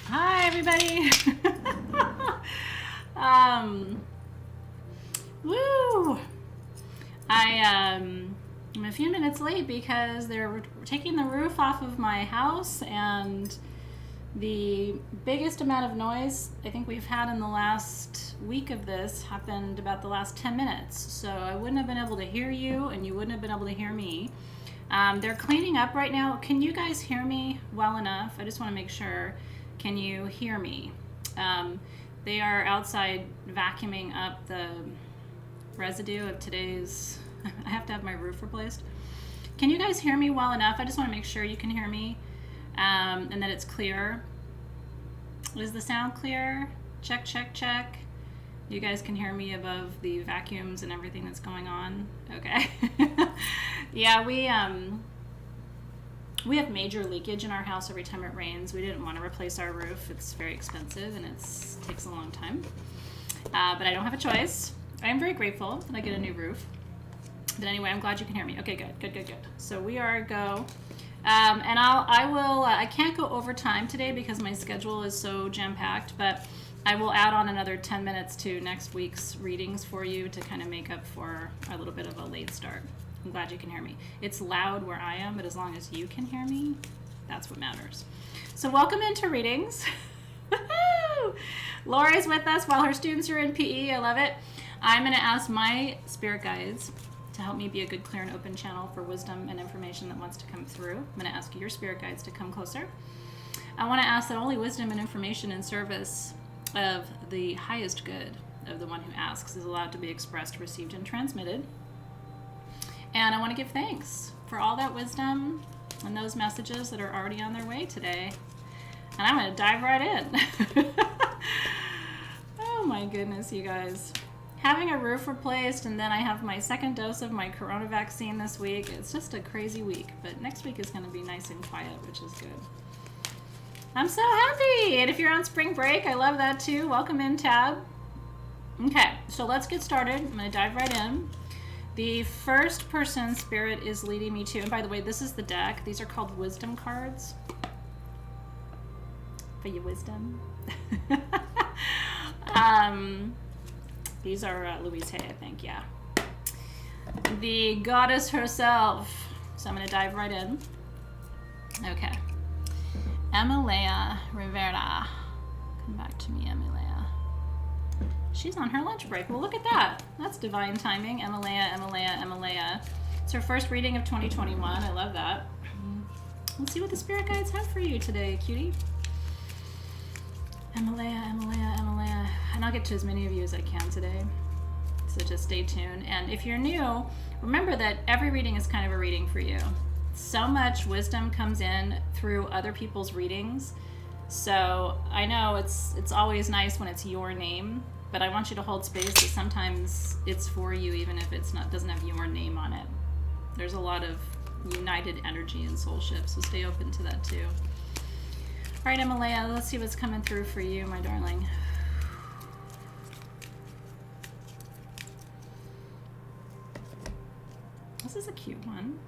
Hi, everybody. um, woo. I'm a few minutes late because they're taking the roof off of my house, and the biggest amount of noise I think we've had in the last week of this happened about the last 10 minutes. So I wouldn't have been able to hear you, and you wouldn't have been able to hear me. They're cleaning up right now. Can you guys hear me well enough? I just want to make sure. Can you hear me? They are outside vacuuming up the residue of today's. I have to have my roof replaced. Can you guys hear me well enough? I just want to make sure you can hear me and that it's clear. Is the sound clear? Check, check, check. You guys can hear me above the vacuums and everything that's going on. Okay. Yeah, we have major leakage in our house every time it rains. We didn't want to replace our roof. It's very expensive and it takes a long time. But I don't have a choice. I am very grateful that I get a new roof. But anyway, I'm glad you can hear me. Okay, good. So we are go. And I can't go over time today because my schedule is so jam-packed, but I will add on another 10 minutes to next week's readings for you to kind of make up for a little bit of a late start. I'm glad you can hear me. It's loud where I am, but as long as you can hear me, that's what matters. So welcome into readings. Lori's with us while her students are in PE. I love it. I'm going to ask my spirit guides to help me be a good, clear, and open channel for wisdom and information that wants to come through. I'm going to ask your spirit guides to come closer. I want to ask that only wisdom and information in service of the highest good of the one who asks is allowed to be expressed, received, and transmitted. And I want to give thanks for all that wisdom and those messages that are already on their way today. And I'm going to dive right in. Oh my goodness, you guys. Having a roof replaced, and then I have my second dose of my corona vaccine this week. It's just a crazy week, but next week is going to be nice and quiet, which is good. I'm so happy. And if you're on spring break, I love that too. Welcome in, Tab. Okay, so let's get started. I'm going to dive right in. The first person spirit is leading me to, and by the way, this is the deck. These are called wisdom cards. For your wisdom. These are Louise Hay, I think, yeah. The goddess herself. So I'm going to dive right in. Okay. Amalea Rivera. Come back to me, Amalea. She's on her lunch break. Well, look at that. That's divine timing. Amalea. It's her first reading of 2021. I love that. Let's see what the spirit guides have for you today, cutie. Amalea. And I'll get to as many of you as I can today. So just stay tuned. And if you're new, remember that every reading is kind of a reading for you. So much wisdom comes in through other people's readings. So I know it's always nice when it's your name, but I want you to hold space that sometimes it's for you even if doesn't have your name on it. There's a lot of united energy and soulship, so stay open to that too. All right, Amalea, let's see what's coming through for you, my darling. This is a cute one.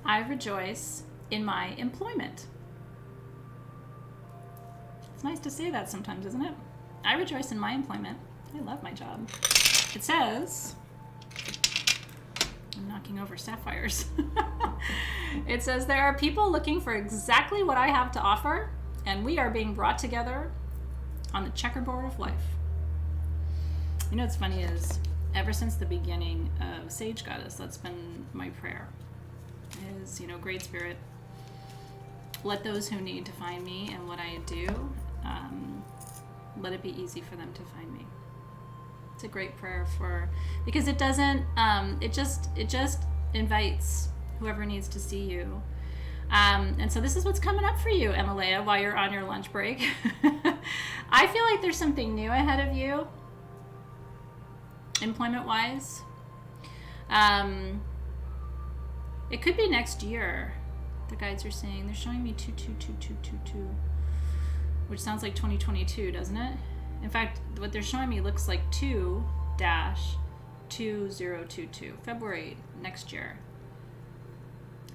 I rejoice in my employment. It's nice to say that sometimes, isn't it? I rejoice in my employment. I love my job. It says, I'm knocking over sapphires. It says, there are people looking for exactly what I have to offer, and we are being brought together on the checkerboard of life. You know what's funny is, ever since the beginning of Sage Goddess, that's been my prayer. Is, Great Spirit, let those who need to find me and what I do, let it be easy for them to find me. It's a great prayer because it doesn't, it just invites whoever needs to see you. And so this is what's coming up for you, Amalea, while you're on your lunch break. I feel like there's something new ahead of you, employment-wise. It could be next year. The guides are saying, they're showing me 22222, which sounds like 2022, doesn't it? In fact, what they're showing me looks like 2-2022, February next year.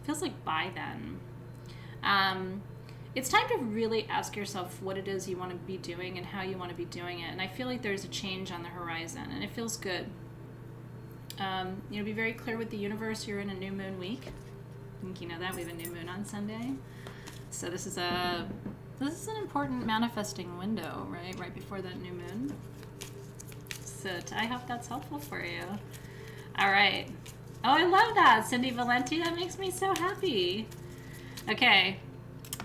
Feels like by then. it's time to really ask yourself what it is you want to be doing and how you want to be doing it. And I feel like there's a change on the horizon, and it feels good. Be very clear with the universe. You're in a new moon week. I think you know that we have a new moon on Sunday, so this is an important manifesting window, right before that new moon. So I hope that's helpful for you. All right. Oh, I love that, Cindy Valenti. That makes me so happy. Okay.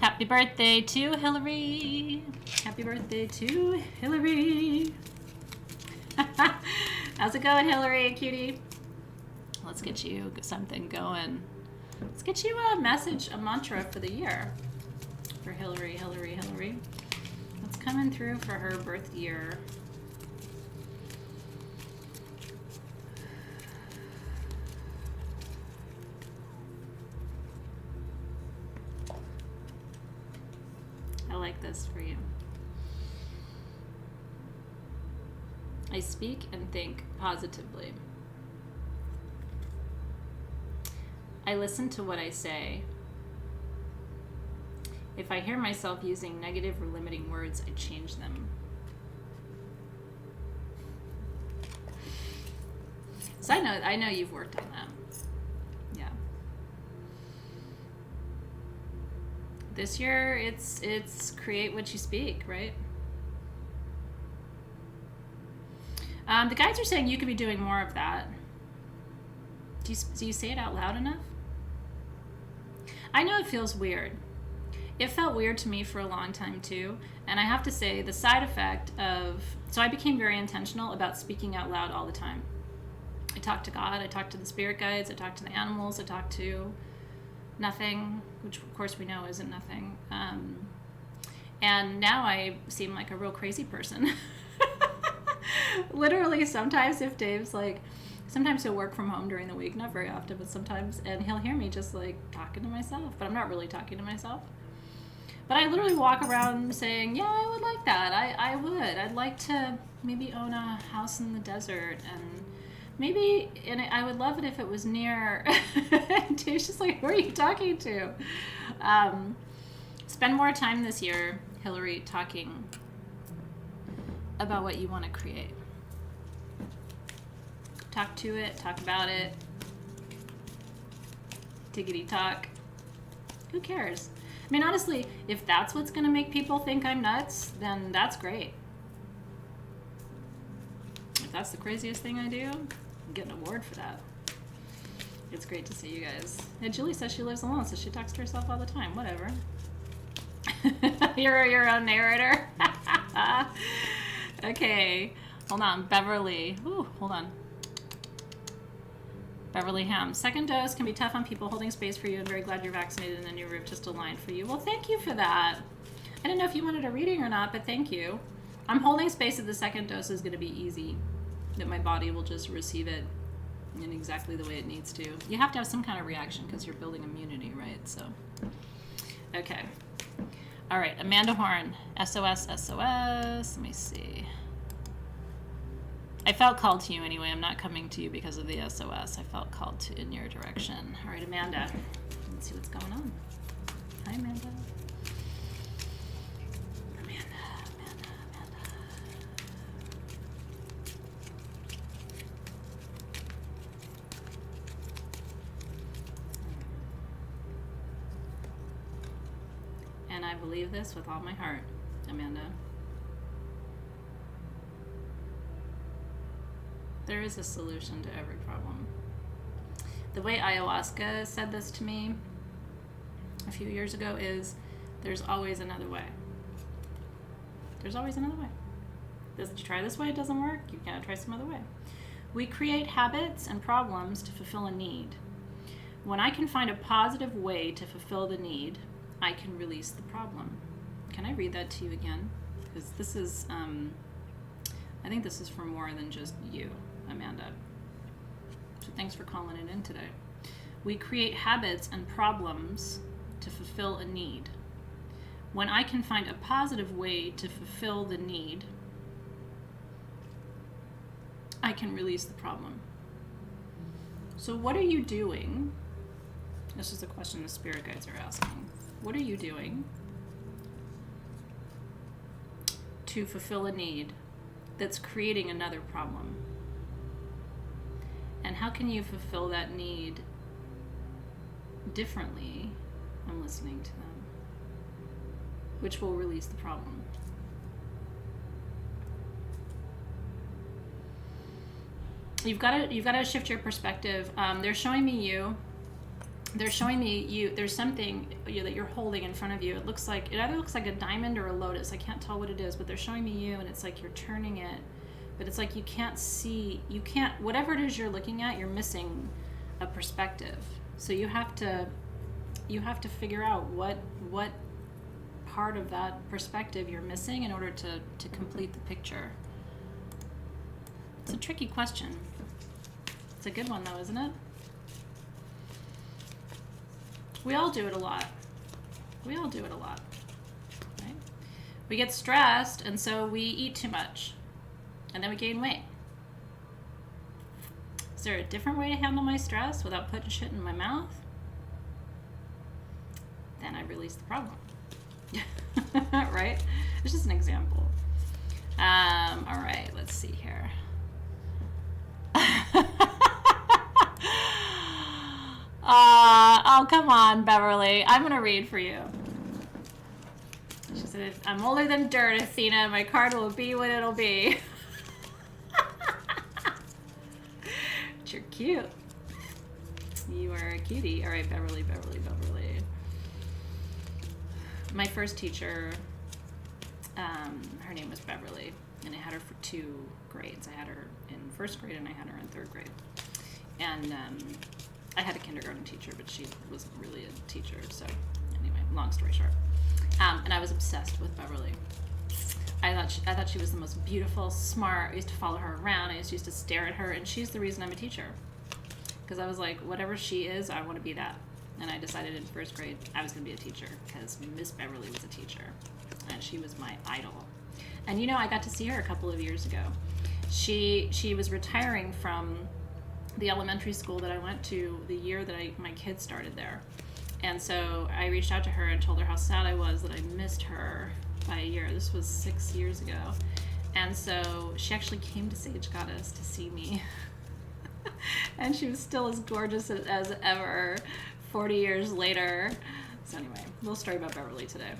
Happy birthday to Hillary. Happy birthday to Hillary. How's it going, Hillary, cutie? Let's get you something going. Let's get you a message, a mantra for the year. For Hillary. What's coming through for her birth year? I like this for you. I speak and think positively. I listen to what I say. If I hear myself using negative or limiting words, I change them. So I know you've worked on that. Yeah. This year, it's create what you speak, right? The guides are saying you could be doing more of that. Do you say it out loud enough? I know it feels weird. It felt weird to me for a long time too, and I have to say the side effect of, so I became very intentional about speaking out loud all the time. I talked to God, I talked to the spirit guides, I talked to the animals, I talked to nothing, which of course we know isn't nothing. And now I seem like a real crazy person. Literally, sometimes if Dave's like, sometimes he'll work from home during the week, not very often, but sometimes, and he'll hear me just like talking to myself, but I'm not really talking to myself. But I literally walk around saying, yeah, I would like that. I would. I'd like to maybe own a house in the desert, and maybe, and I would love it if it was near. Dave's just like, who are you talking to? Spend more time this year, Hillary, talking about what you want to create. Talk to it, talk about it, tickety talk. Who cares? I mean, honestly, if that's what's going to make people think I'm nuts, then that's great. If that's the craziest thing I do, I'm getting an award for that. It's great to see you guys. And Julie says she lives alone, so she talks to herself all the time. Whatever. You're your own narrator. Okay. Hold on. Beverly. Ooh, hold on. Beverly Ham. Second dose can be tough on people holding space for you. I'm very glad you're vaccinated and the new roof just aligned for you. Well, thank you for that. I didn't know if you wanted a reading or not, but thank you. I'm holding space that the second dose is going to be easy, that my body will just receive it in exactly the way it needs to. You have to have some kind of reaction because you're building immunity, right? So, okay. All right, Amanda Horn, SOS, SOS. Let me see. I felt called to you anyway. I'm not coming to you because of the SOS. I felt called to in your direction. All right, Amanda. Let's see what's going on. Hi, Amanda. Amanda. And I believe this with all my heart, Amanda. There is a solution to every problem. The way ayahuasca said this to me a few years ago is, there's always another way. There's always another way. You try this way, it doesn't work, you gotta try some other way. We create habits and problems to fulfill a need. When I can find a positive way to fulfill the need, I can release the problem. Can I read that to you again? Because this is, I think this is for more than just you, Amanda. So thanks for calling it in today. We create habits and problems to fulfill a need. When I can find a positive way to fulfill the need, I can release the problem. So what are you doing? This is the question the spirit guides are asking. What are you doing to fulfill a need that's creating another problem? And how can you fulfill that need differently? I'm listening to them, which will release the problem. You've got to shift your perspective. They're showing me you. They're showing me you. There's something that you're holding in front of you. It either looks like a diamond or a lotus. I can't tell what it is, but they're showing me you, and it's like you're turning it, but it's like you can't see. Whatever it is you're looking at, you're missing a perspective. So you have to figure out what part of that perspective you're missing in order to complete the picture. It's a tricky question. It's a good one though, isn't it? We all do it a lot. Right? We get stressed, and so we eat too much, and then we gain weight. Is there a different way to handle my stress without putting shit in my mouth? Then I release the problem. Right? It's just an example. All right, let's see here. Oh, come on, Beverly. I'm going to read for you. She said, I'm older than dirt, Athena. My card will be what it'll be. But you're cute. You are a cutie. All right, Beverly. My first teacher, her name was Beverly, and I had her for 2 grades. I had her in first grade, and I had her in third grade. And I had a kindergarten teacher, but she wasn't really a teacher. So anyway, long story short. And I was obsessed with Beverly. I thought she was the most beautiful, smart. I used to follow her around. I used to stare at her, and she's the reason I'm a teacher. Because I was like, whatever she is, I want to be that. And I decided in first grade I was going to be a teacher because Miss Beverly was a teacher, and she was my idol. And I got to see her a couple of years ago. She was retiring from the elementary school that I went to the year that my kids started there. And so I reached out to her and told her how sad I was that I missed her by a year. This was 6 years ago. And so she actually came to Sage Goddess to see me. And she was still as gorgeous as ever 40 years later. So anyway, a little story about Beverly today.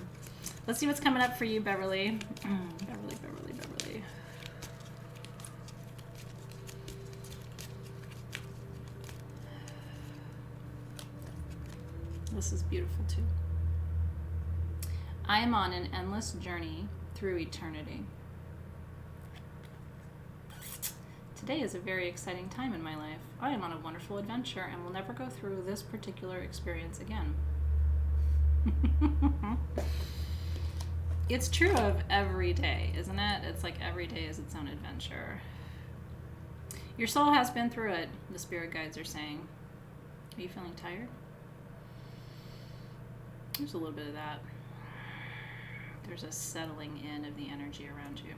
Let's see what's coming up for you, Beverly. Beverly. This is beautiful too. I am on an endless journey through eternity. Today is a very exciting time in my life. I am on a wonderful adventure and will never go through this particular experience again. It's true of every day, isn't it? It's like every day is its own adventure. Your soul has been through it, the spirit guides are saying. Are you feeling tired? There's a little bit of that. There's a settling in of the energy around you.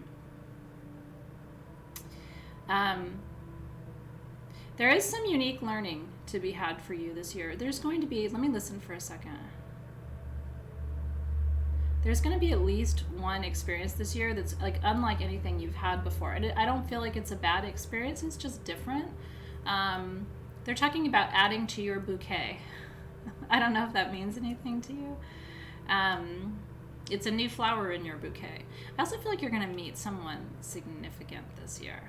There is some unique learning to be had for you this year. There's going to be, let me listen for a second. There's going to be at least one experience this year that's like unlike anything you've had before. I don't feel like it's a bad experience. It's just different. They're talking about adding to your bouquet. I don't know if that means anything to you. It's a new flower in your bouquet. I also feel like you're going to meet someone significant this year.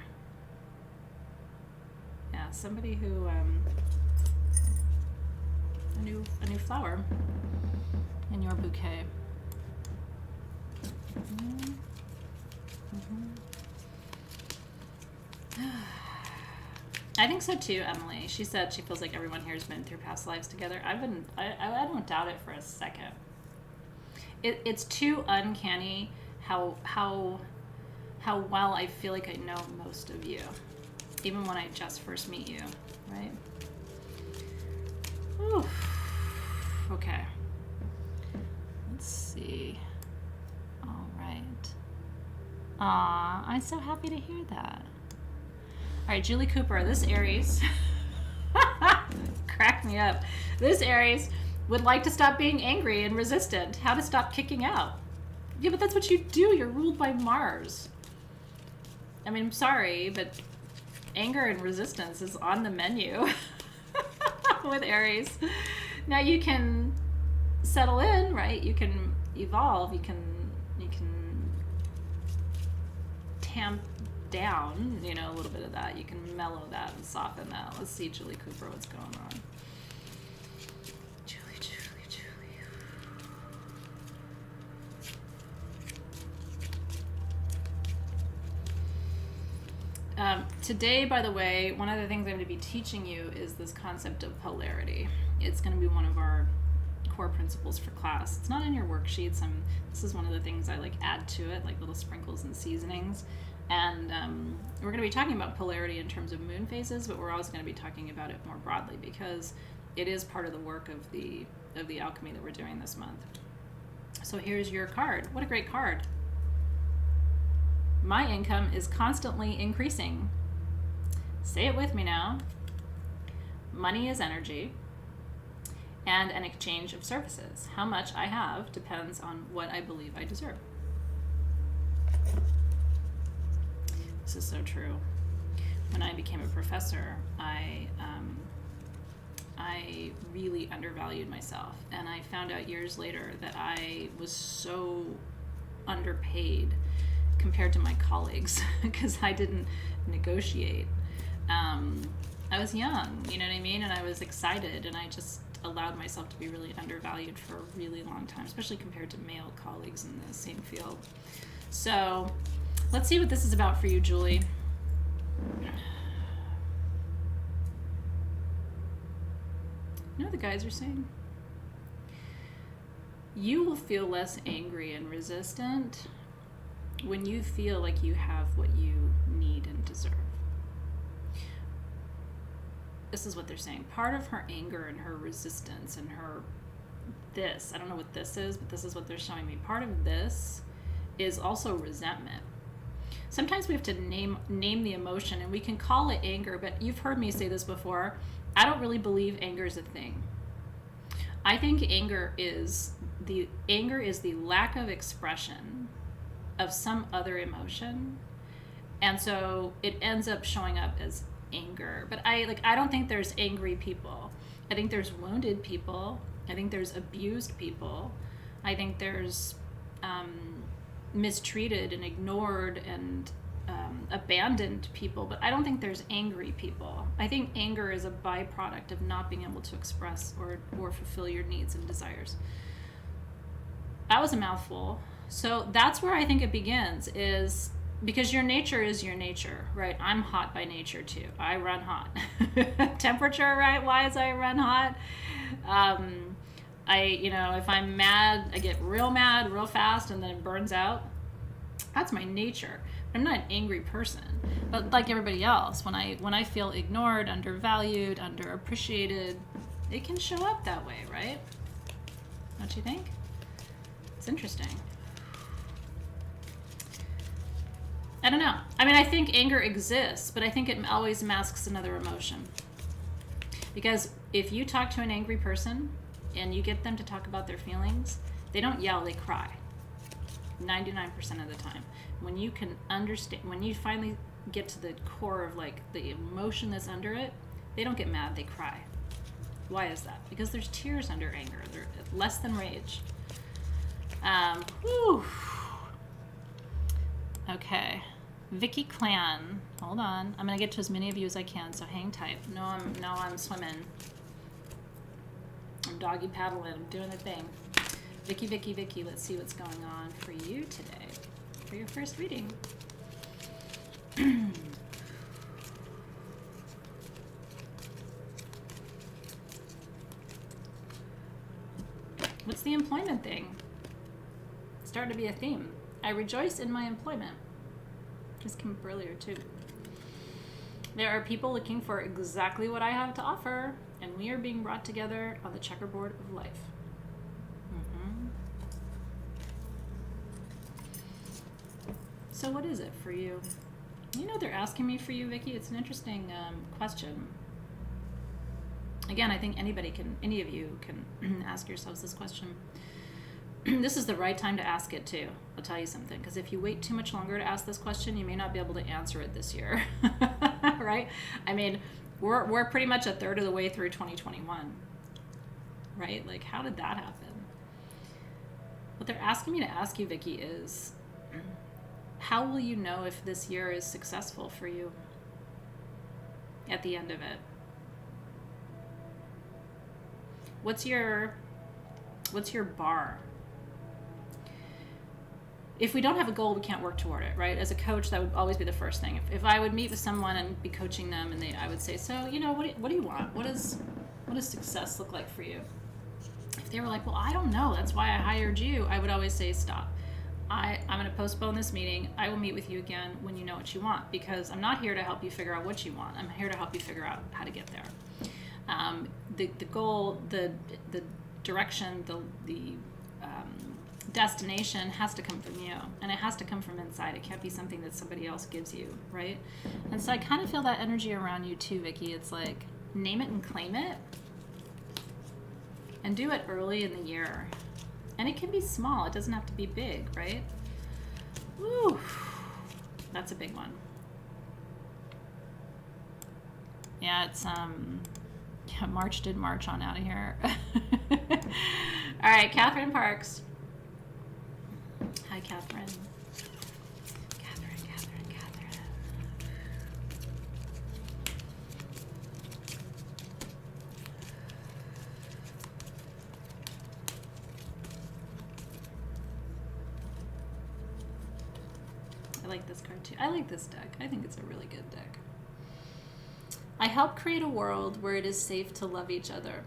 Yeah, somebody who, a new flower in your bouquet. I think so too, Emily. She said she feels like everyone here has been through past lives together. I don't doubt it for a second. It's too uncanny how well I feel like I know most of you, even when I just first meet you, right? Whew. Okay. Let's see. All right. Aw, I'm so happy to hear that. All right, Julie Cooper, this Aries, crack me up. This Aries would like to stop being angry and resistant. How to stop kicking out. Yeah, but that's what you do. You're ruled by Mars. I mean, I'm sorry, but anger and resistance is on the menu with Aries. Now you can settle in, right? You can evolve. You can tamp down, a little bit of that. You can mellow that and soften that. Let's see, Julie Cooper, what's going on. Julie. Today, by the way, one of the things I'm going to be teaching you is this concept of polarity. It's going to be one of our core principles for class. It's not in your worksheets. This is one of the things I add to it, like little sprinkles and seasonings. And we're going to be talking about polarity in terms of moon phases, but we're also going to be talking about it more broadly because it is part of the work of the alchemy that we're doing this month. So here's your card. What a great card. My income is constantly increasing. Say it with me now. Money is energy and an exchange of services. How much I have depends on what I believe I deserve. This is so true. When I became a professor, I really undervalued myself, and I found out years later that I was so underpaid compared to my colleagues because I didn't negotiate. I was young, you know what I mean? And I was excited, and I just allowed myself to be really undervalued for a really long time, especially compared to male colleagues in the same field. So let's see what this is about for you, Julie. You know what the guys are saying? You will feel less angry and resistant when you feel like you have what you need and deserve. This is what they're saying. Part of her anger and her resistance and her I don't know what this is, but this is what they're showing me. Part of this is also resentment. Sometimes we have to name the emotion, and we can call it anger, but you've heard me say this before. I don't really believe anger is a thing. I think anger is the lack of expression of some other emotion, and so it ends up showing up as anger. But I don't think there's angry people. I think there's wounded people. I think there's abused people. I think there's mistreated and ignored and abandoned people, but I don't think there's angry people. I think anger is a byproduct of not being able to express or fulfill your needs and desires. That was a mouthful. So that's where I think it begins, is because your nature is your nature, right? I'm hot by nature too. I run hot. Temperature, right? Wise, I run hot. If I'm mad, I get real mad real fast and then it burns out. That's my nature. I'm not an angry person, but like everybody else, when I feel ignored, undervalued, underappreciated, it can show up that way, right? Don't you think? It's interesting. I don't know. I mean, I think anger exists, but I think it always masks another emotion. Because if you talk to an angry person and you get them to talk about their feelings, they don't yell, they cry. 99% of the time. When you can understand, when you finally get to the core of the emotion that's under it, they don't get mad, they cry. Why is that? Because there's tears under anger. They're less than rage. Okay. Vicky Clan. Hold on. I'm going to get to as many of you as I can, so hang tight. No, I'm swimming. I'm doggy paddling. I'm doing the thing. Vicky, let's see what's going on for you today for your first reading. What's the employment thing? It's starting to be a theme. I rejoice in my employment. This came up earlier too. There are people looking for exactly what I have to offer, and we are being brought together on the checkerboard of life. So what is it for you? You know they're asking me for you, Vicky. It's an interesting question. Again, I think any of you can ask yourselves this question. this is the right time to ask it too. I'll tell you something, because if you wait too much longer to ask this question, you may not be able to answer it this year, right? I mean, we're pretty much a third of the way through 2021, right? Like, how did that happen? What they're asking me to ask you, Vicki, is how will you know if this year is successful for you at the end of it? What's your bar? If we don't have a goal, we can't work toward it, right? As a coach, that would always be the first thing. If I would meet with someone and be coaching them, and I would say, so, you know, what do you want? What does success look like for you? If they were like, well, I don't know, that's why I hired you, I would always say, stop. I'm going to postpone this meeting. I will meet with you again when you know what you want, because I'm not here to help you figure out what you want. I'm here to help you figure out how to get there. The goal, the direction, the destination has to come from you, and it has to come from inside. It can't be something that somebody else gives you, right? And so I kind of feel that energy around you too, Vicki. It's like, name it and claim it, and do it early in the year. And it can be small. It doesn't have to be big, right? Woo, that's a big one. Yeah, it's March did march on out of here. All right, Catherine Parks. Hi, Catherine. Catherine. I like this card too. I like this deck. I think it's a really good deck. I help create a world where it is safe to love each other.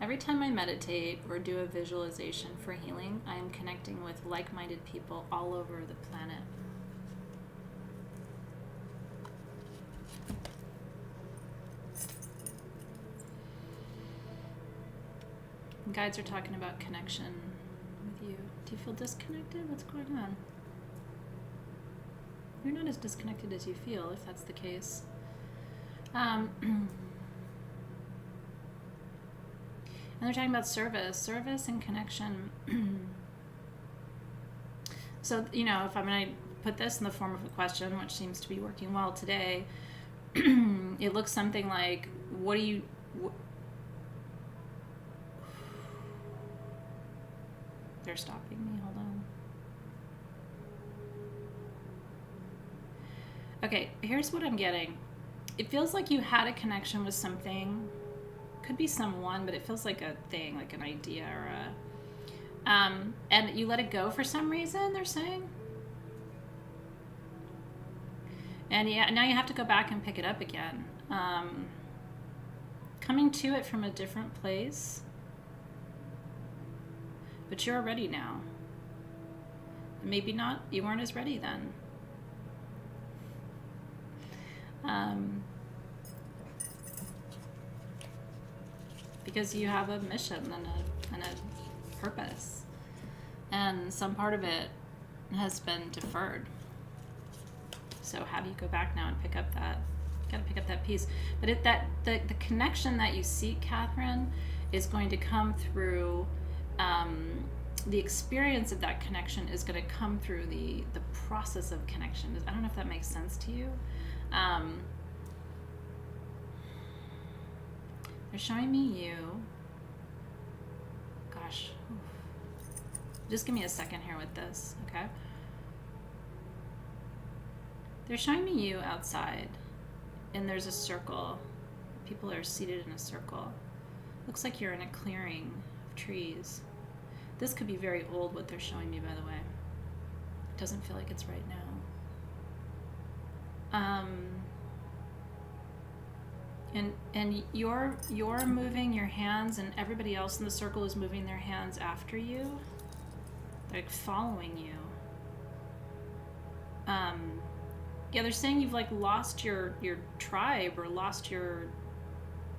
Every time I meditate or do a visualization for healing, I am connecting with like-minded people all over the planet. Guides are talking about connection with you. Do you feel disconnected? What's going on? You're not as disconnected as you feel, if that's the case. And they're talking about service and connection. So, you know, if I'm going to put this in the form of a question, which seems to be working well today, it looks something like, they're stopping me, hold on. Okay, here's what I'm getting. It feels like you had a connection with something. Could be someone, but it feels like a thing, like an idea or and you let it go for some reason, they're saying. And yeah, now you have to go back and pick it up again. Coming to it from a different place. But you're ready now. Maybe not, you weren't as ready then. Because you have a mission and a purpose, and some part of it has been deferred. So how do you go back now and pick up that? You gotta pick up that piece. But the connection that you seek, Catherine, is going to come through. The experience of that connection is going to come through the process of connection. I don't know if that makes sense to you. They're showing me you. Gosh. Just give me a second here with this, okay? They're showing me you outside, and there's a circle. People are seated in a circle. Looks like you're in a clearing of trees. This could be very old, what they're showing me, by the way. It doesn't feel like it's right now. And you're moving your hands, and everybody else in the circle is moving their hands after you. They're like following you. Yeah, they're saying you've like lost your tribe or lost your,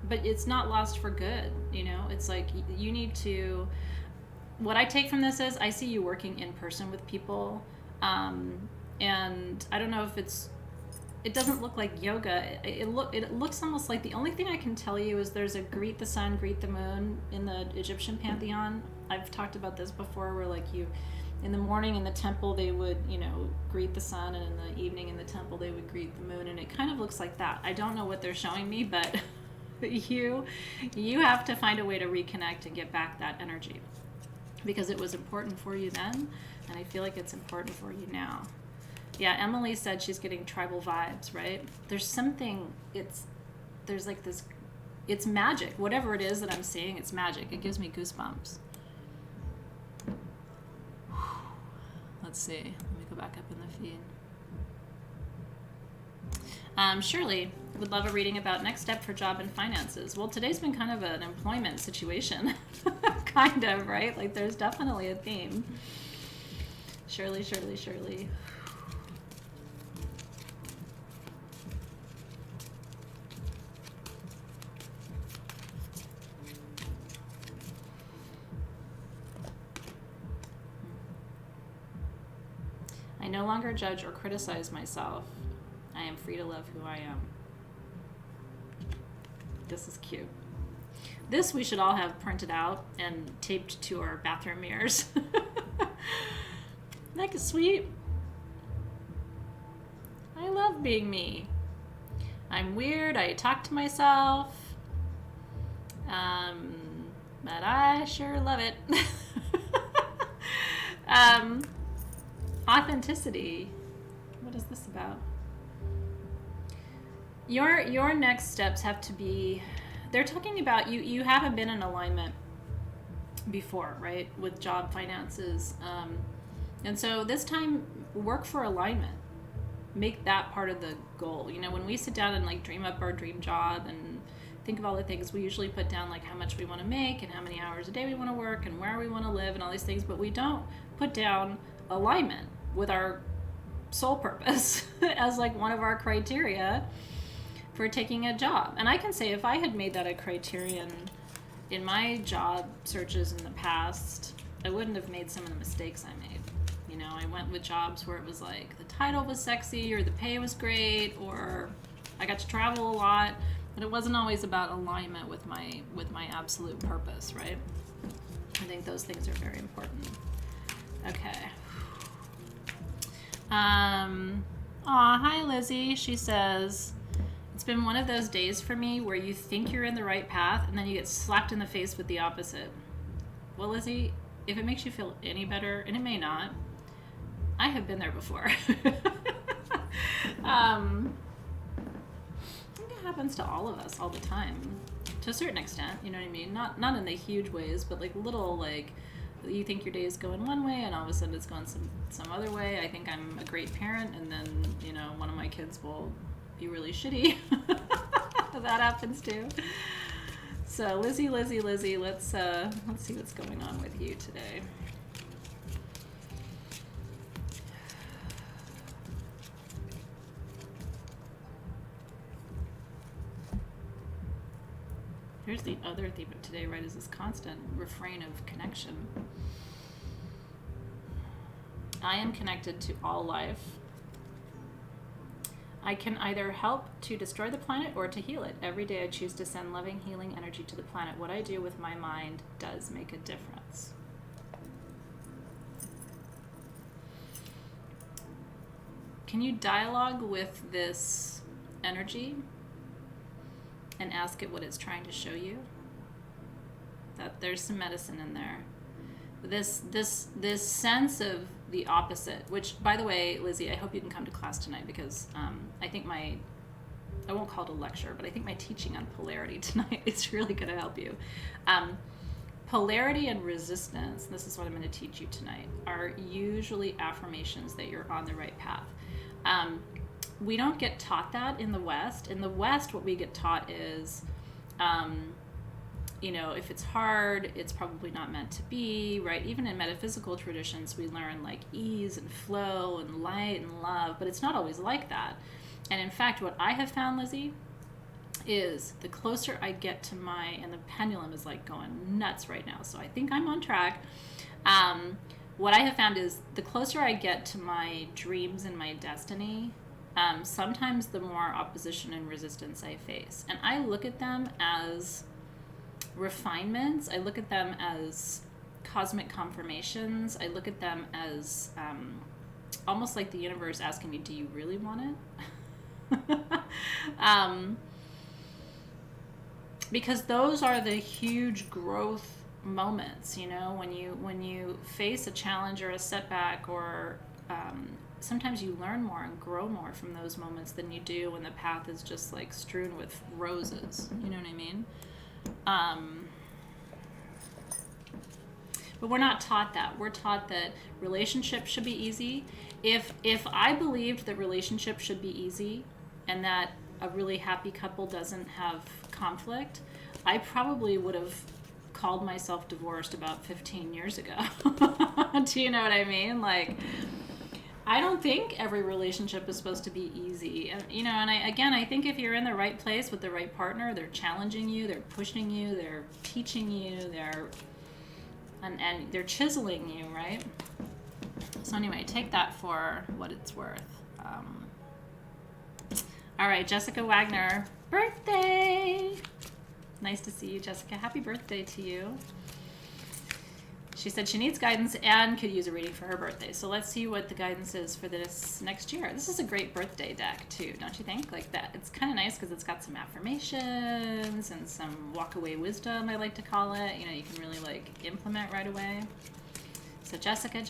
but it's not lost for good, you know? It's like you need to, what I take from this is I see you working in person with people, and I don't know if it's it doesn't look like yoga. It looks almost like, the only thing I can tell you is there's a greet the sun, greet the moon in the Egyptian pantheon. I've talked about this before, where like in the morning in the temple they would, greet the sun, and in the evening in the temple they would greet the moon, and it kind of looks like that. I don't know what they're showing me, but you have to find a way to reconnect and get back that energy, because it was important for you then, and I feel like it's important for you now. Yeah, Emily said she's getting tribal vibes, right? There's something, there's like this, it's magic. Whatever it is that I'm seeing, it's magic. It gives me goosebumps. Let's see. Let me go back up in the feed. Shirley would love a reading about next step for job and finances. Well, today's been kind of an employment situation. Kind of, right? Like there's definitely a theme. Shirley. I no longer judge or criticize myself. I am free to love who I am. This is cute. This we should all have printed out and taped to our bathroom mirrors. Isn't that sweet? I love being me. I'm weird. I talk to myself. But I sure love it. Authenticity. What is this about? Your next steps have to be, they're talking about you haven't been in alignment before, right? With job, finances. And so this time, work for alignment. Make that part of the goal. When we sit down and like dream up our dream job and think of all the things, we usually put down like how much we want to make and how many hours a day we want to work and where we want to live and all these things, but we don't put down alignment with our soul purpose as like one of our criteria for taking a job. And I can say, if I had made that a criterion in my job searches in the past, I wouldn't have made some of the mistakes I made. I went with jobs where it was like the title was sexy or the pay was great or I got to travel a lot, but it wasn't always about alignment with my absolute purpose, right? I think those things are very important. Okay. Hi Lizzie. She says, it's been one of those days for me where you think you're in the right path and then you get slapped in the face with the opposite. Well, Lizzie, if it makes you feel any better, and it may not, I have been there before. I think it happens to all of us all the time, to a certain extent. You know what I mean? Not in the huge ways, but like little, like you think your day is going one way and all of a sudden it's going some other way. I think I'm a great parent, and then one of my kids will be really shitty. That happens too. So Lizzie, let's see what's going on with you today. Here's the other theme of today, right, is this constant refrain of connection. I am connected to all life. I can either help to destroy the planet or to heal it. Every day I choose to send loving, healing energy to the planet. What I do with my mind does make a difference. Can you dialogue with this energy and ask it what it's trying to show you? That there's some medicine in there. This sense of the opposite, which, by the way, Lizzie, I hope you can come to class tonight, because I think I won't call it a lecture, but I think my teaching on polarity tonight is really going to help you. Polarity and resistance, this is what I'm going to teach you tonight, are usually affirmations that you're on the right path. We don't get taught that in the West. In the West, what we get taught is, if it's hard, it's probably not meant to be, right? Even in metaphysical traditions, we learn like ease and flow and light and love, but it's not always like that. And in fact, what I have found, Lizzie, is the closer I get to and the pendulum is like going nuts right now, so I think I'm on track. What I have found is the closer I get to my dreams and my destiny, sometimes the more opposition and resistance I face. And I look at them as refinements. I look at them as cosmic confirmations. I look at them as almost like the universe asking me, do you really want it? Because those are the huge growth moments, when you face a challenge or a setback, or sometimes you learn more and grow more from those moments than you do when the path is just like strewn with roses. You know what I mean? But we're not taught that. We're taught that relationships should be easy. If I believed that relationships should be easy and that a really happy couple doesn't have conflict, I probably would have called myself divorced about 15 years ago. Do you know what I mean? Like, I don't think every relationship is supposed to be easy. And I think if you're in the right place with the right partner, they're challenging you, they're pushing you, they're teaching you, and they're chiseling you, right? So anyway, take that for what it's worth. All right, Jessica Wagner, birthday! Nice to see you, Jessica. Happy birthday to you. She said she needs guidance and could use a reading for her birthday. So let's see what the guidance is for this next year. This is a great birthday deck too, don't you think? Like that, it's kind of nice because it's got some affirmations and some walk-away wisdom, I like to call it. You can really like implement right away. So Jessica.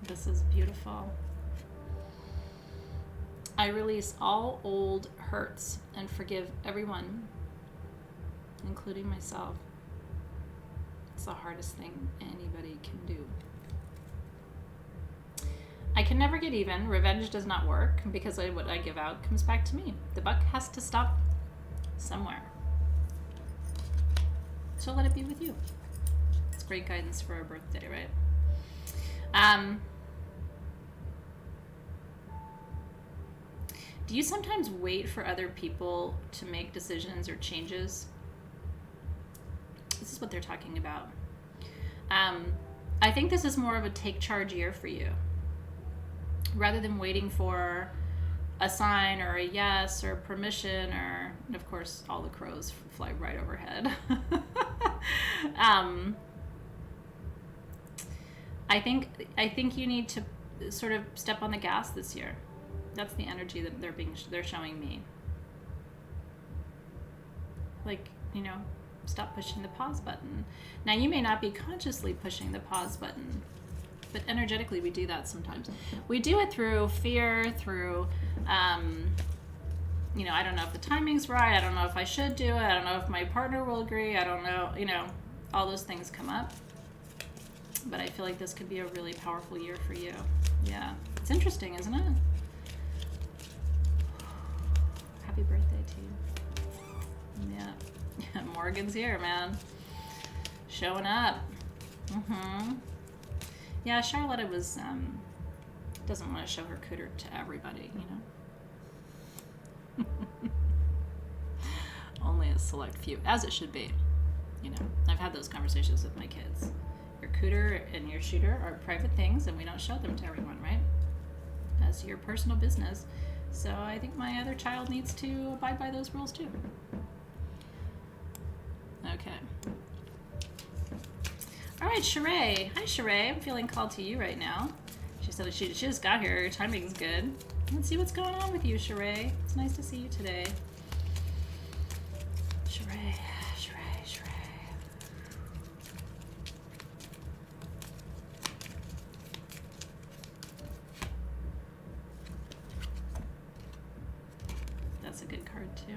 This is beautiful. I release all old hurts and forgive everyone, including myself. It's the hardest thing anybody can do. I can never get even. Revenge does not work because what I give out comes back to me. The buck has to stop somewhere. So let it be with you. It's great guidance for a birthday, right? Do you sometimes wait for other people to make decisions or changes? This is what they're talking about. I think this is more of a take charge year for you. Rather than waiting for a sign or a yes or permission, or, and of course, all the crows fly right overhead. I think you need to sort of step on the gas this year. That's the energy that they're showing me. Like, stop pushing the pause button. Now, you may not be consciously pushing the pause button, but energetically we do that sometimes. We do it through fear, through, I don't know if the timing's right. I don't know if I should do it. I don't know if my partner will agree. I don't know, all those things come up. But I feel like this could be a really powerful year for you. Yeah. It's interesting, isn't it? Happy birthday to you. Yeah. Morgan's here, man. Showing up. Yeah, Charlotta doesn't want to show her cooter to everybody, Only a select few, as it should be. I've had those conversations with my kids. Your cooter and your shooter are private things, and we don't show them to everyone, right? That's your personal business. So I think my other child needs to abide by those rules too. Okay. All right, Sheree. Hi, Sheree. I'm feeling called to you right now. She said she just got here. Your timing's good. Let's see what's going on with you, Sheree. It's nice to see you today. Sheree. That's a good card too.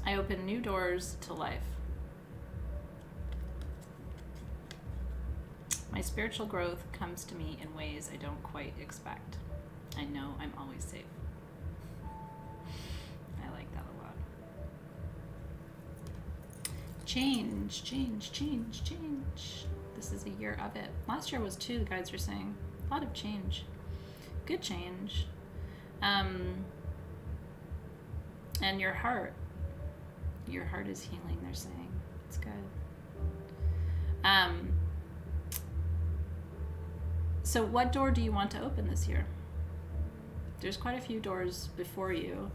I open new doors to life. My spiritual growth comes to me in ways I don't quite expect. I know I'm always safe. I like that a lot. Change. This is a year of it. Last year was too, the guides were saying. A lot of change. Good change. And your heart is healing, they're saying. It's good. So what door do you want to open this year? There's quite a few doors before you.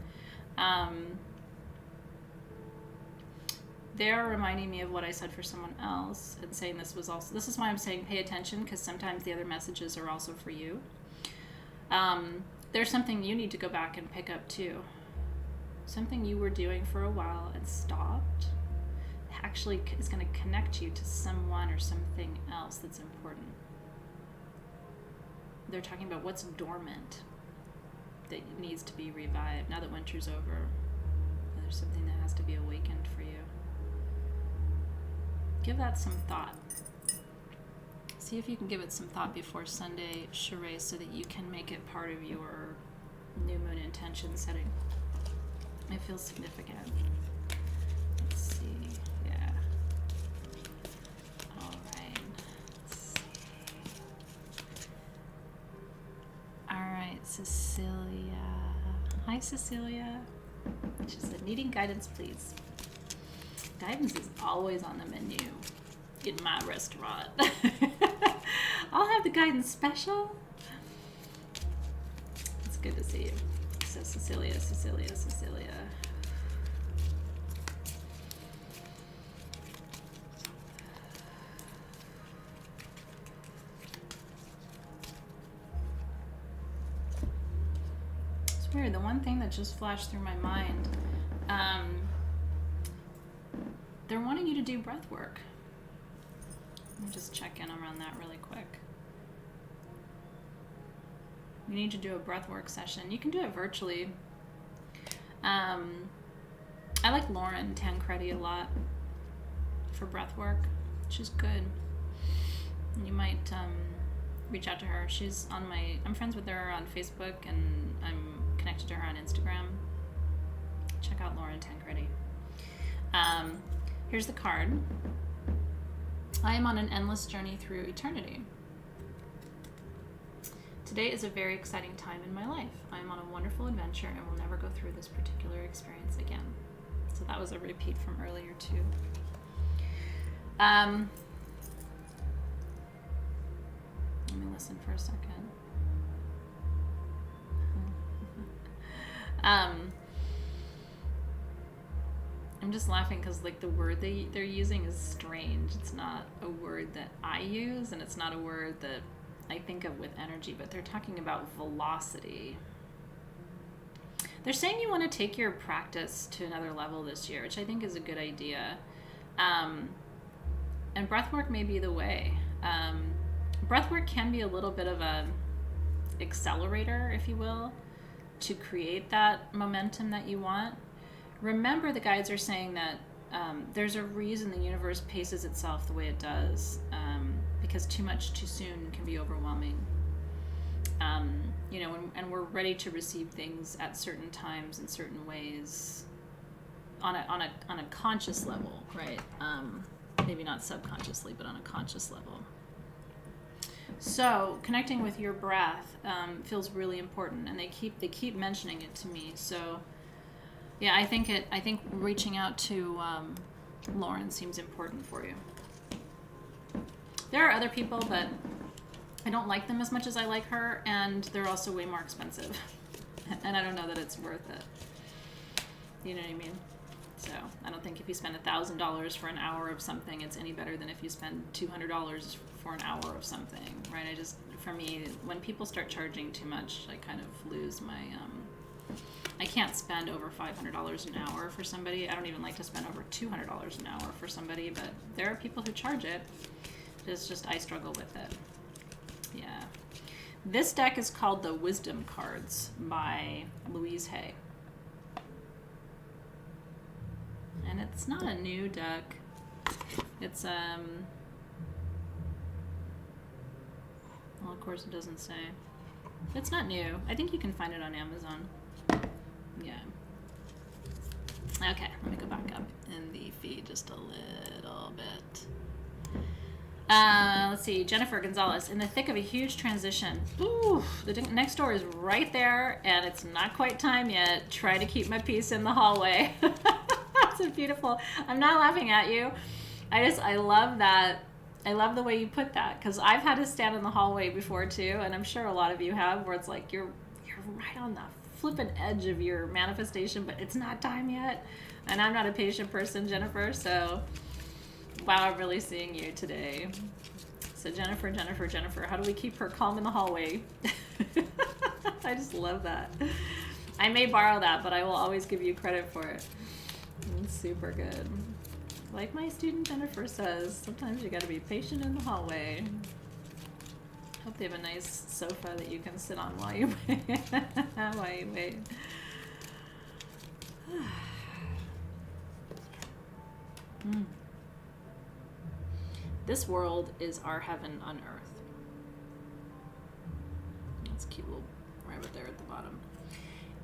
They're reminding me of what I said for someone else and saying this is why I'm saying pay attention, because sometimes the other messages are also for you. There's something you need to go back and pick up too. Something you were doing for a while and stopped actually is going to connect you to someone or something else that's important. They're talking about what's dormant that needs to be revived now that winter's over. There's something that has to be awakened for you. Give that some thought. See if you can give it some thought before Sunday charade so that you can make it part of your new moon intention setting. It feels significant. Let's see. Yeah. All right. Let's see. All right, Cecilia. Hi, Cecilia. She said, needing guidance, please. Guidance is always on the menu in my restaurant. I'll have the guidance special. It's good to see you. So Cecilia. It's weird. The one thing that just flashed through my mind, they're wanting you to do breath work. Let me just check in around that really quick. You need to do a breath work session. You can do it virtually. I like Lauren Tancredi a lot for breath work. She's good. You might reach out to her. I'm friends with her on Facebook, and I'm connected to her on Instagram. Check out Lauren Tancredi. Here's the card. I am on an endless journey through eternity. Today is a very exciting time in my life. I am on a wonderful adventure and will never go through this particular experience again. So that was a repeat from earlier too. Let me listen for a second. I'm just laughing because like the word they're using is strange. It's not a word that I use, and it's not a word that I think of with energy, but they're talking about velocity. They're saying you want to take your practice to another level this year, which I think is a good idea. And breathwork may be the way. Breathwork can be a little bit of a accelerator, if you will, to create that momentum that you want. Remember, the guides are saying that there's a reason the universe paces itself the way it does, because too much too soon can be overwhelming. And we're ready to receive things at certain times in certain ways on a conscious level, right? Maybe not subconsciously, but on a conscious level. So connecting with your breath feels really important, and they keep mentioning it to me. So yeah, I think reaching out to Lauren seems important for you. There are other people, but I don't like them as much as I like her, and they're also way more expensive. And I don't know that it's worth it. You know what I mean? So I don't think if you spend $1,000 for an hour of something, it's any better than if you spend $200 for an hour of something, right? For me, when people start charging too much, I kind of lose my, I can't spend over $500 an hour for somebody. I don't even like to spend over $200 an hour for somebody, but there are people who charge it. It's just, I struggle with it. Yeah. This deck is called the Wisdom Cards by Louise Hay. And it's not a new deck. It's, well, of course it doesn't say. It's not new. I think you can find it on Amazon. Yeah. Okay, let me go back up in the feed just a little bit. Let's see. Jennifer Gonzalez, in the thick of a huge transition. Ooh, the next door is right there, and it's not quite time yet. Try to keep my peace in the hallway. That's a beautiful. I'm not laughing at you. I love that. I love the way you put that, because I've had to stand in the hallway before too, and I'm sure a lot of you have, where it's like you're right on the flippin' edge of your manifestation, but it's not time yet. And I'm not a patient person, Jennifer, so wow, I'm really seeing you today. So Jennifer, how do we keep her calm in the hallway? I just love that. I may borrow that, but I will always give you credit for it. It's super good. Like my student Jennifer says, sometimes you gotta be patient in the hallway. Hope they have a nice sofa that you can sit on while you wait. While you wait. This world is our heaven on earth. That's a cute little rabbit there at the bottom.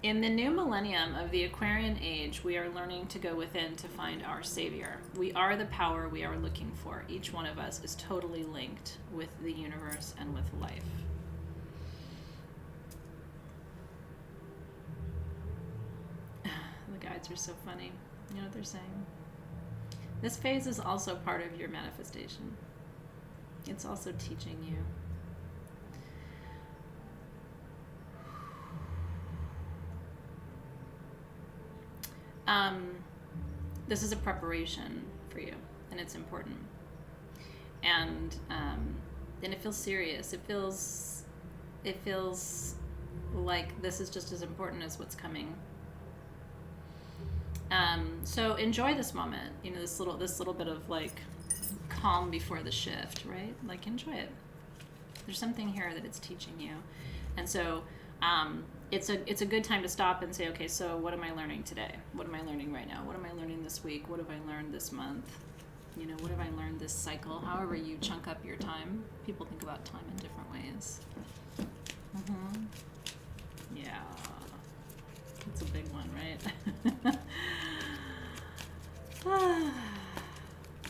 In the new millennium of the Aquarian age, we are learning to go within to find our savior. We are the power we are looking for. Each one of us is totally linked with the universe and with life. The guides are so funny. You know what they're saying? This phase is also part of your manifestation. It's also teaching you. This is a preparation for you, and it's important. And it feels serious. It feels like this is just as important as what's coming. So enjoy this moment. You know, this little bit of like calm before the shift, right? Like enjoy it. There's something here that it's teaching you, and so. It's a good time to stop and say, okay, so what am I learning today? What am I learning right now? What am I learning this week? What have I learned this month? You know, what have I learned this cycle? However you chunk up your time. People think about time in different ways. Yeah. That's a big one, right?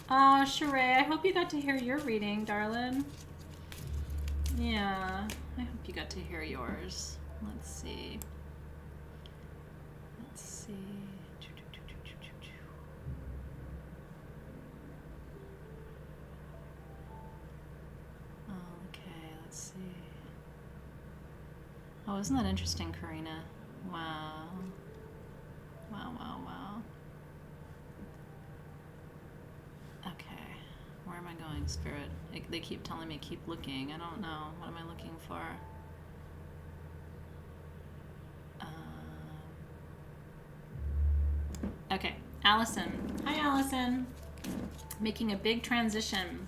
Oh, Sheree, I hope you got to hear your reading, darling. Yeah, I hope you got to hear yours. Let's see. Okay, let's see. Oh, isn't that interesting, Karina? Wow. Wow. Okay, where am I going, Spirit? They keep telling me keep looking. I don't know. What am I looking for? Okay, Allison. Hi, Allison. Making a big transition.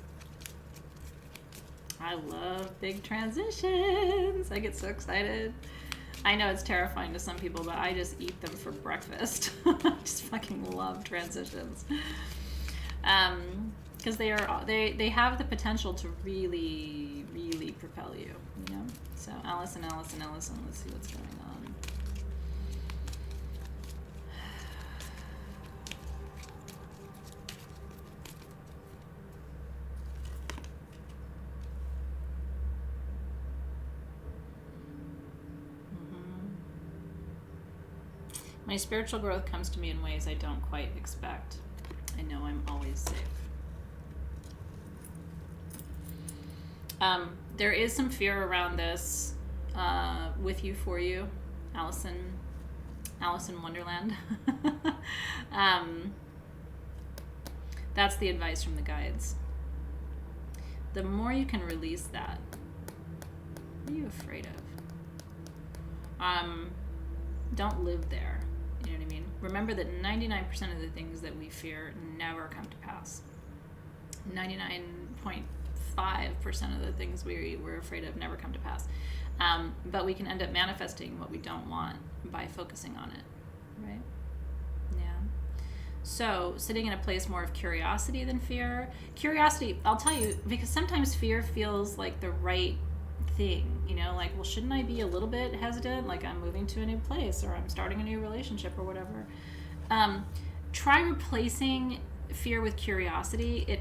I love big transitions. I get so excited. I know it's terrifying to some people, but I just eat them for breakfast. I just fucking love transitions. Because they have the potential to really, really propel you, you know? So Allison, let's see what's going on. My spiritual growth comes to me in ways I don't quite expect. I know I'm always safe. There is some fear around this with you, for you, Alice in Wonderland. That's the advice from the guides. The more you can release that, what are you afraid of? Don't live there. You know what I mean? Remember that 99% of the things that we fear never come to pass. 99.5% of the things we're afraid of never come to pass. But we can end up manifesting what we don't want by focusing on it, right? Yeah. So sitting in a place more of curiosity than fear. Curiosity, I'll tell you, because sometimes fear feels like the right thing, you know, like, well, shouldn't I be a little bit hesitant, like I'm moving to a new place or I'm starting a new relationship or whatever. Try replacing fear with curiosity.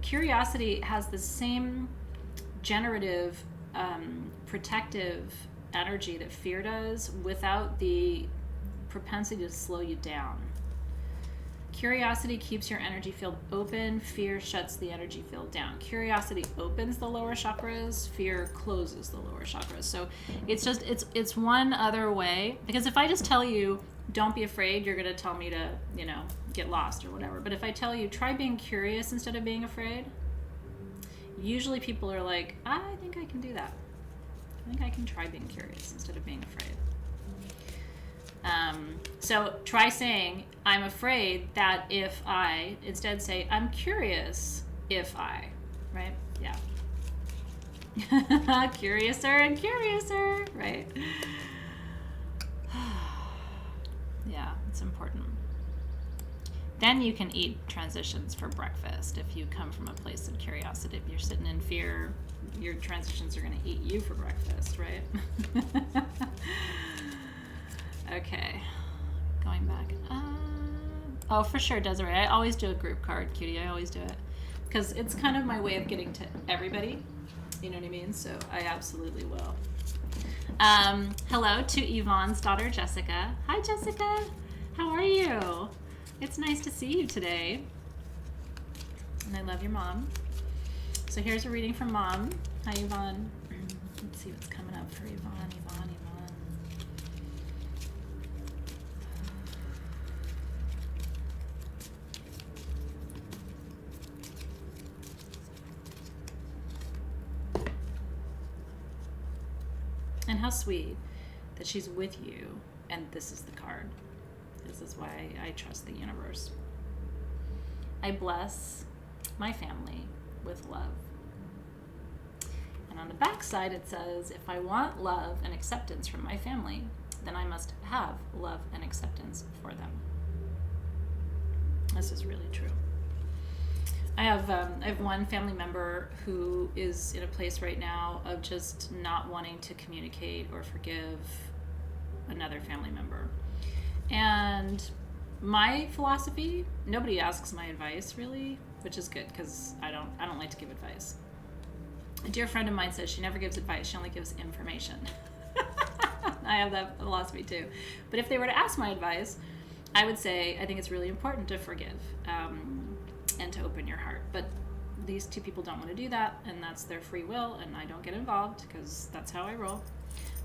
curiosity has the same generative, protective energy that fear does without the propensity to slow you down. Curiosity keeps your energy field open. Fear shuts the energy field down. Curiosity opens the lower chakras. Fear closes the lower chakras. So it's one other way. Because if I just tell you, don't be afraid, you're going to tell me to, get lost or whatever. But if I tell you, try being curious instead of being afraid, usually people are like, I think I can do that. I think I can try being curious instead of being afraid. So try saying, I'm afraid that if I, instead say, I'm curious if I, right? Yeah. Curiouser and curiouser, right? Yeah, it's important. Then you can eat transitions for breakfast if you come from a place of curiosity. If you're sitting in fear, your transitions are going to eat you for breakfast, right? Okay, going back. Oh, for sure, Desiree. I always do a group card, cutie. I always do it because it's kind of my way of getting to everybody. You know what I mean? So I absolutely will. Hello to Yvonne's daughter, Jessica. Hi, Jessica. How are you? It's nice to see you today. And I love your mom. So here's a reading from Mom. Hi, Yvonne. Let's see what's coming up for Yvonne. And how sweet that she's with you, and this is the card. This is why I trust the universe. I bless my family with love. And on the back side it says, if I want love and acceptance from my family, then I must have love and acceptance for them. This is really true. I have one family member who is in a place right now of just not wanting to communicate or forgive another family member. And my philosophy, nobody asks my advice really, which is good because I don't like to give advice. A dear friend of mine says she never gives advice, she only gives information. I have that philosophy too. But if they were to ask my advice, I would say I think it's really important to forgive. And to open your heart. But these two people don't want to do that, and that's their free will, and I don't get involved because that's how I roll.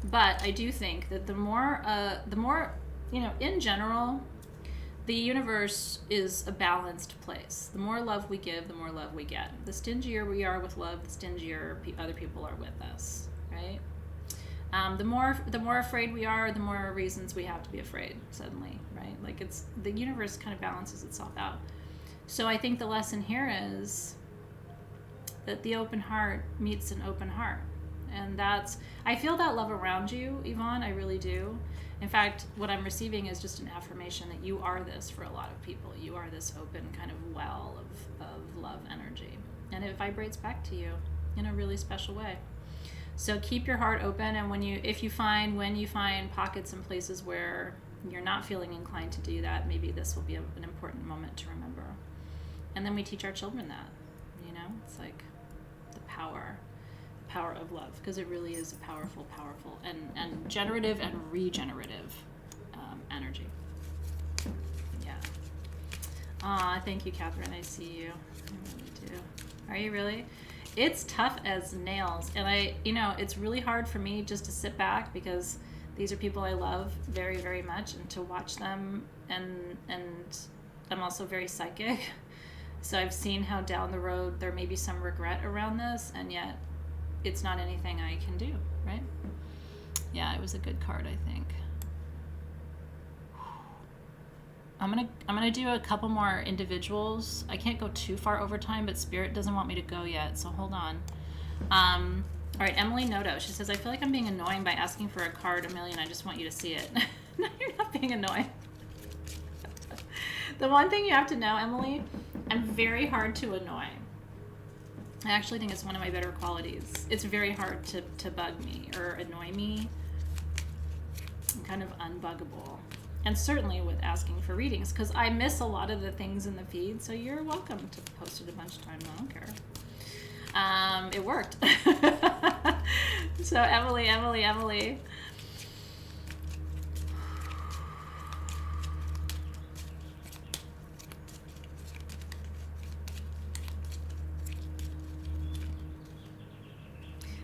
But I do think that the more, in general, the universe is a balanced place. The more love we give, the more love we get. The stingier we are with love, the stingier other people are with us, right? The more afraid we are, the more reasons we have to be afraid suddenly, right? Like the universe kind of balances itself out. So I think the lesson here is that the open heart meets an open heart. And I feel that love around you, Yvonne, I really do. In fact, what I'm receiving is just an affirmation that you are this for a lot of people. You are this open kind of well of love energy. And it vibrates back to you in a really special way. So keep your heart open, and when you find pockets and places where you're not feeling inclined to do that, maybe this will be an important moment to remember. And then we teach our children that, it's like the power of love, because it really is a powerful, and generative and regenerative energy. Yeah. Thank you, Catherine. I see you. I really do. Are you really? It's tough as nails, and it's really hard for me just to sit back because these are people I love very, very much, and to watch them, and I'm also very psychic. So I've seen how down the road there may be some regret around this, and yet it's not anything I can do, right? Yeah, it was a good card, I think. I'm gonna do a couple more individuals. I can't go too far over time, but Spirit doesn't want me to go yet, so hold on. All right, Emily Noto. She says, I feel like I'm being annoying by asking for a card, Amelia, I just want you to see it. No, you're not being annoying. The one thing you have to know, Emily, I'm very hard to annoy. I actually think it's one of my better qualities. It's very hard to bug me or annoy me. I'm kind of unbuggable. and certainly with asking for readings, because I miss a lot of the things in the feed, so you're welcome to post it a bunch of times. I don't care. It worked. So Emily.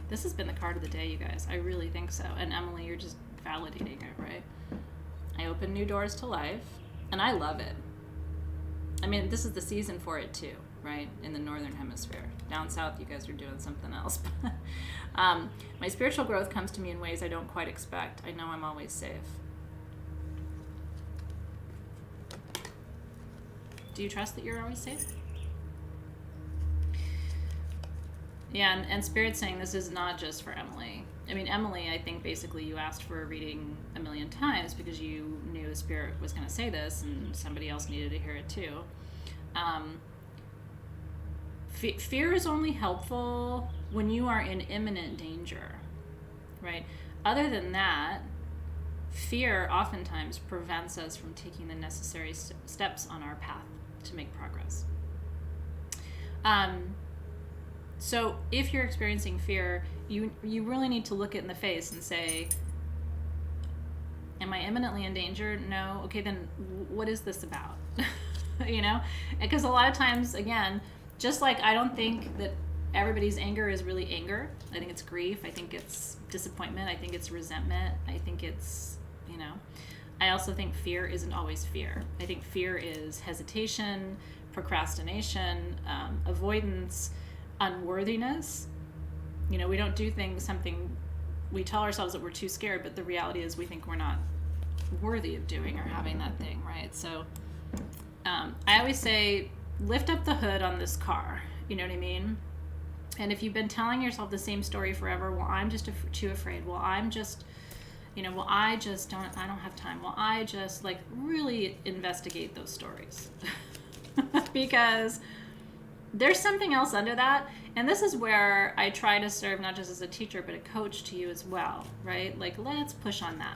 This has been the card of the day, you guys. I really think so. And Emily, you're just validating it, right? I open new doors to life, and I love it. I mean, this is the season for it too, right? In the Northern Hemisphere. Down south, you guys are doing something else. My spiritual growth comes to me in ways I don't quite expect. I know I'm always safe. Do you trust that you're always safe? Yeah, and Spirit's saying this is not just for Emily. I mean, Emily, I think basically you asked for a reading a million times because you knew Spirit was going to say this and somebody else needed to hear it too. Fear is only helpful when you are in imminent danger, right? Other than that, fear oftentimes prevents us from taking the necessary steps on our path to make progress. So if you're experiencing fear, you really need to look it in the face and say, am I imminently in danger? No. Okay, then what is this about? You know? Because a lot of times, again, just like I don't think that everybody's anger is really anger. I think it's grief. I think it's disappointment. I think it's resentment. I think it's, you know. I also think fear isn't always fear. I think fear is hesitation, procrastination, avoidance, unworthiness. You know, we don't do something, we tell ourselves that we're too scared, but the reality is we think we're not worthy of doing or having that thing, right? So I always say, lift up the hood on this car, you know what I mean? And if you've been telling yourself the same story forever, well, I'm just too afraid, well, I'm just, you know, well, I don't have time, well, I just, like, really investigate those stories. Because there's something else under that, and this is where I try to serve not just as a teacher but a coach to you as well, right? Like, let's push on that,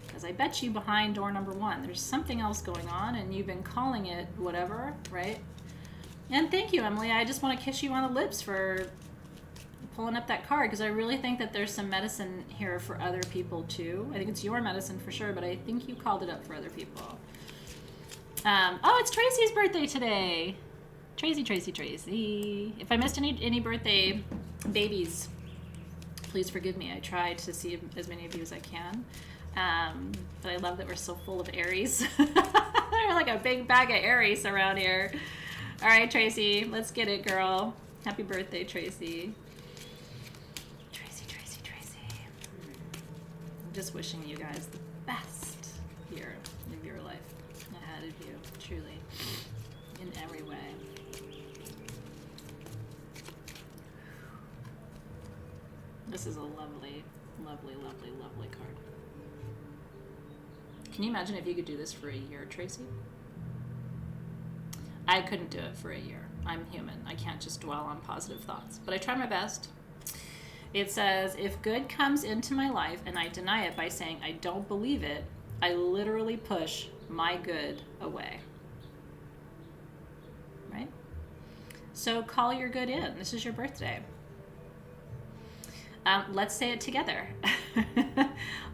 because I bet you behind door number 1 there's something else going on and you've been calling it whatever, right? And thank you, Emily. I just want to kiss you on the lips for pulling up that card, because I really think that there's some medicine here for other people too. I think it's your medicine for sure, but I think you called it up for other people. Oh, it's Tracy's birthday today. Tracy. If I missed any birthday babies, please forgive me. I tried to see as many of you as I can. But I love that we're so full of Aries. They're like a big bag of Aries around here. All right, Tracy, let's get it, girl. Happy birthday, Tracy. Tracy. I'm just wishing you guys the best year of your life ahead of you, truly, in every way. This is a lovely card. Can you imagine if you could do this for a year, Tracy? I couldn't do it for a year. I'm human. I can't just dwell on positive thoughts, but I try my best. It says, if good comes into my life and I deny it by saying I don't believe it, I literally push my good away. Right? So call your good in. This is your birthday. Let's say it together.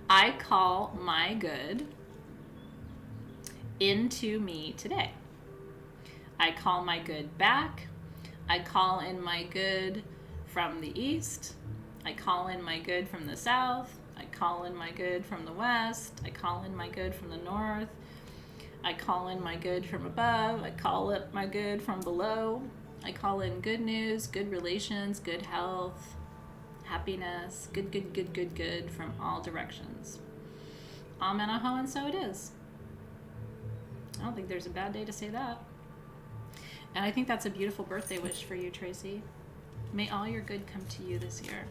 I call my good into me today. I call my good back. I call in my good from the east. I call in my good from the south. I call in my good from the west. I call in my good from the north. I call in my good from above. I call up my good from below. I call in good news, good relations, good health, happiness, good from all directions. Amen, aho, and so it is. I don't think there's a bad day to say that. And I think that's a beautiful birthday wish for you, Tracy. May all your good come to you this year.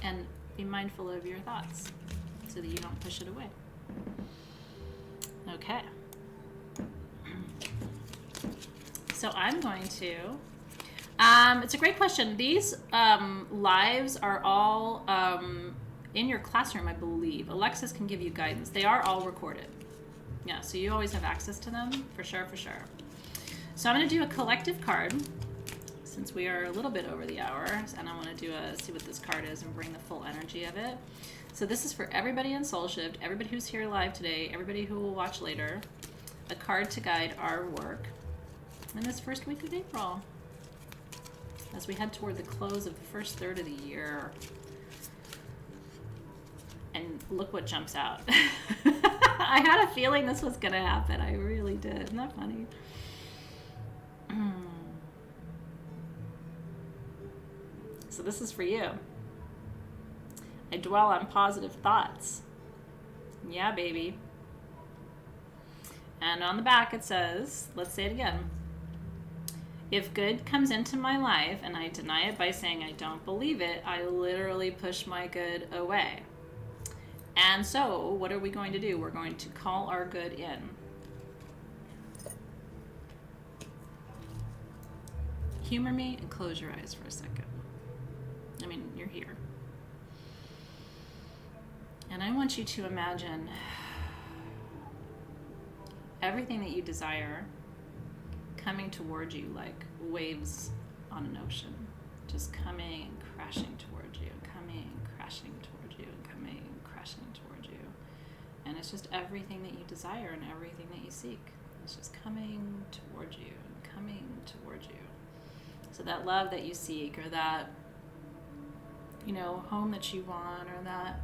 And be mindful of your thoughts so that you don't push it away. Okay. So I'm going to... it's a great question. These lives are all in your classroom, I believe. Alexis can give you guidance. They are all recorded. Yeah, so you always have access to them, for sure, for sure. So I'm going to do a collective card, since we are a little bit over the hour, and I want to do see what this card is and bring the full energy of it. So this is for everybody in Soul Shift, everybody who's here live today, everybody who will watch later, a card to guide our work in this first week of April, as we head toward the close of the first third of the year. And look what jumps out. I had a feeling this was going to happen. I really did. Isn't that funny? So this is for you. I dwell on positive thoughts. Yeah, baby. And on the back it says, let's say it again. If good comes into my life and I deny it by saying I don't believe it, I literally push my good away. And so, what are we going to do? We're going to call our good in. Humor me and close your eyes for a second. I mean, you're here. And I want you to imagine everything that you desire coming towards you like waves on an ocean. Just coming and crashing towards you, coming and crashing towards you, and coming and crashing towards you. And it's just everything that you desire and everything that you seek. It's just coming towards you and coming towards you. So that love that you seek, or that, home that you want, or that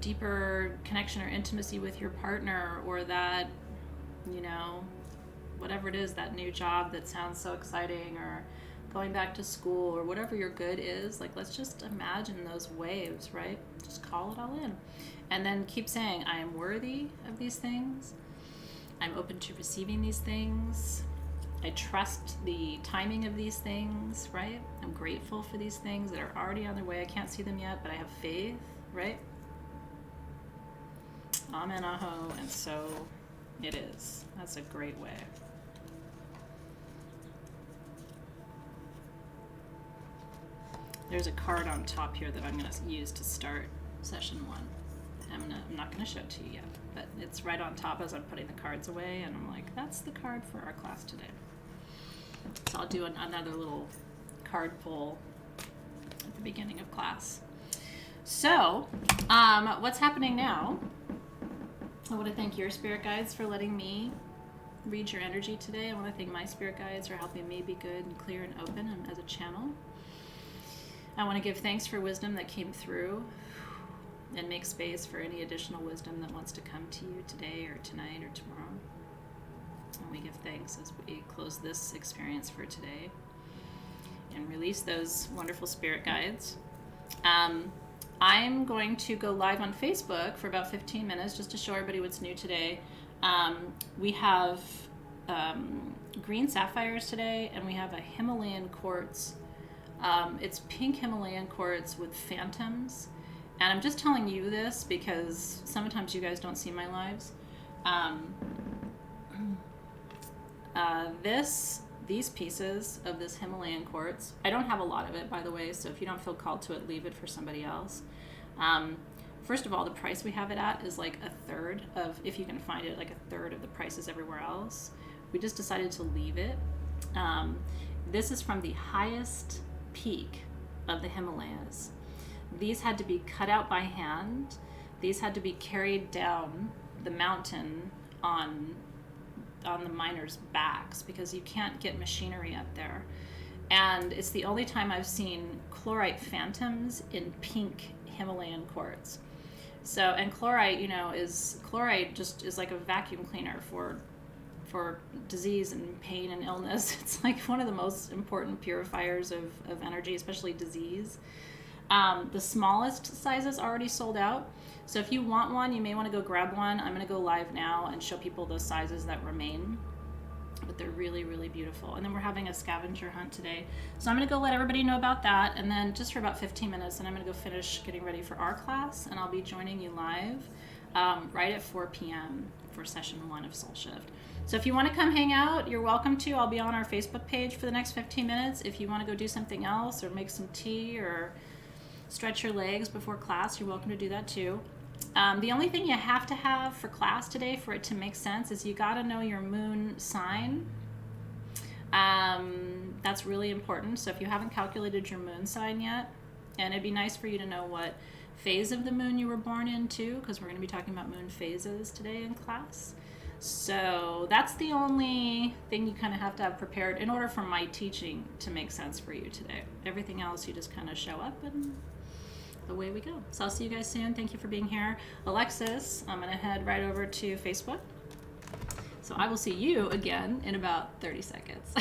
deeper connection or intimacy with your partner, or that, whatever it is, that new job that sounds so exciting, or going back to school, or whatever your good is, like, let's just imagine those waves, right? Just call it all in. And then keep saying, I am worthy of these things. I'm open to receiving these things. I trust the timing of these things, right? I'm grateful for these things that are already on their way. I can't see them yet, but I have faith, right? Amen, aho, and so it is. That's a great way. There's a card on top here that I'm going to use to start session 1. I'm not going to show it to you yet, but it's right on top as I'm putting the cards away, and I'm like, that's the card for our class today. So I'll do another little card pull at the beginning of class. So, what's happening now? I want to thank your spirit guides for letting me read your energy today. I want to thank my spirit guides for helping me be good and clear and open and as a channel. I want to give thanks for wisdom that came through, and make space for any additional wisdom that wants to come to you today or tonight or tomorrow. And we give thanks as we close this experience for today and release those wonderful spirit guides. I'm going to go live on Facebook for about 15 minutes just to show everybody what's new today. We have green sapphires today, and we have a Himalayan quartz. It's pink Himalayan quartz with phantoms. And I'm just telling you this because sometimes you guys don't see my lives. These pieces of this Himalayan quartz, I don't have a lot of it, by the way, so if you don't feel called to it, leave it for somebody else. First of all, the price we have it at is like a third of, if you can find it, like a third of the prices everywhere else. We just decided to leave it. This is from the highest peak of the Himalayas. These had to be cut out by hand. These had to be carried down the mountain on the miners' backs because you can't get machinery up there. And it's the only time I've seen chlorite phantoms in pink Himalayan quartz. So, and chlorite, chlorite just is like a vacuum cleaner for disease and pain and illness. It's like one of the most important purifiers of energy, especially disease. The smallest sizes already sold out. So if you want one, you may want to go grab one. I'm going to go live now and show people those sizes that remain. But they're really, really beautiful. And then we're having a scavenger hunt today. So I'm going to go let everybody know about that. And then just for about 15 minutes, and I'm going to go finish getting ready for our class. And I'll be joining you live right at 4 p.m. for session 1 of Soul Shift. So if you want to come hang out, you're welcome to. I'll be on our Facebook page for the next 15 minutes. If you want to go do something else or make some tea or stretch your legs before class, you're welcome to do that too. The only thing you have to have for class today for it to make sense is you got to know your moon sign. That's really important. So if you haven't calculated your moon sign yet, and it'd be nice for you to know what phase of the moon you were born in too, because we're going to be talking about moon phases today in class. So that's the only thing you kind of have to have prepared in order for my teaching to make sense for you today. Everything else, you just kind of show up and away we go. So I'll see you guys soon. Thank you for being here. Alexis, I'm going to head right over to Facebook. So I will see you again in about 30 seconds.